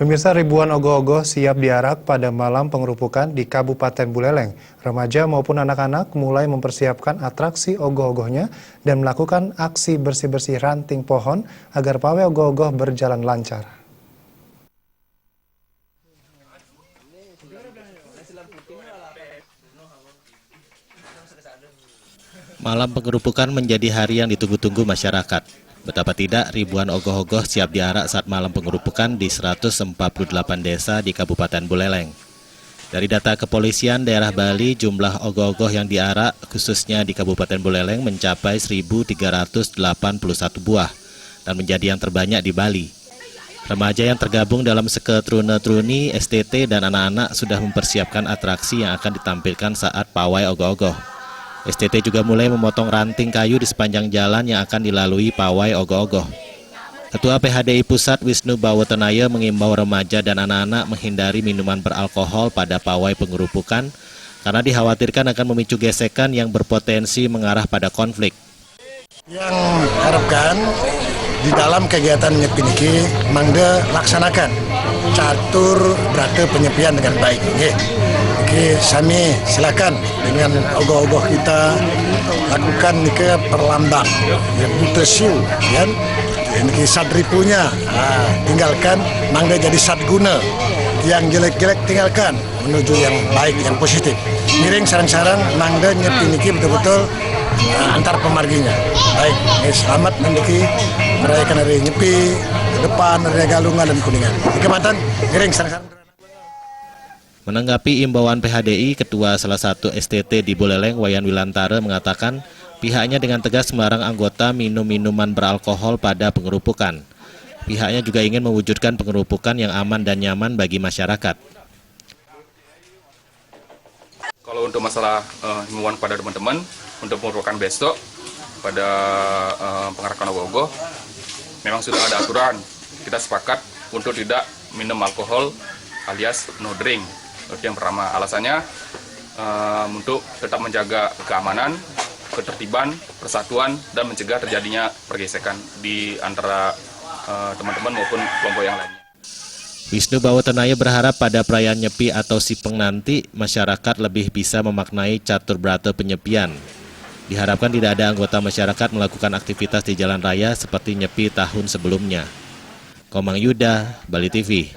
Pemirsa, ribuan ogoh-ogoh siap diarak pada malam pengerupukan di Kabupaten Buleleng. Remaja maupun anak-anak mulai mempersiapkan atraksi ogoh-ogohnya dan melakukan aksi bersih-bersih ranting pohon agar pawai ogoh-ogoh berjalan lancar. Malam pengerupukan menjadi hari yang ditunggu-tunggu masyarakat. Betapa tidak, ribuan ogoh-ogoh siap diarak saat malam pengerupukan di 148 desa di Kabupaten Buleleng. Dari data kepolisian daerah Bali, jumlah ogoh-ogoh yang diarak khususnya di Kabupaten Buleleng mencapai 1.381 buah dan menjadi yang terbanyak di Bali. Remaja yang tergabung dalam Seketrune-Truni, STT, dan anak-anak sudah mempersiapkan atraksi yang akan ditampilkan saat pawai ogoh-ogoh. STT juga mulai memotong ranting kayu di sepanjang jalan yang akan dilalui pawai ogoh-ogoh. Ketua PHDI Pusat Wisnu Bawotenaya mengimbau remaja dan anak-anak menghindari minuman beralkohol pada pawai pengerupukan karena dikhawatirkan akan memicu gesekan yang berpotensi mengarah pada konflik. Yang harapkan di dalam kegiatan nyepi niki mangga laksanakan catur berata penyepian dengan baik. Oke, sami silakan dengan ogoh-ogoh kita lakukan niki perlambat, buta siu, kan? Niki sadripunya, tinggalkan mangga jadi sadguna. Yang jelek-jelek tinggalkan menuju yang baik, yang positif. Miring sarang-sarang mangga nyepi niki betul-betul antar pemarginya. Baik, selamat niki merayakan hari nyepi ke depan hari Galungan dan Kuningan. Kecamatan miring sarang-sarang. Menanggapi imbauan PHDI, Ketua salah satu STT di Buleleng, Wayan Wilantara, mengatakan pihaknya dengan tegas melarang anggota minum minuman beralkohol pada pengerupukan. Pihaknya juga ingin mewujudkan pengerupukan yang aman dan nyaman bagi masyarakat. Kalau untuk masalah himbauan pada teman-teman, untuk pengerupukan besok pada pengarakan ogoh-ogoh, memang sudah ada aturan. Kita sepakat untuk tidak minum alkohol alias no drink. Itu yang pertama, alasannya untuk tetap menjaga keamanan, ketertiban, persatuan, dan mencegah terjadinya pergesekan di antara teman-teman maupun kelompok yang lainnya. Wisnu Bawotenaya berharap pada perayaan Nyepi atau Sipeng nanti, masyarakat lebih bisa memaknai catur berata penyepian. Diharapkan tidak ada anggota masyarakat melakukan aktivitas di jalan raya seperti Nyepi tahun sebelumnya. Komang Yuda, Bali TV.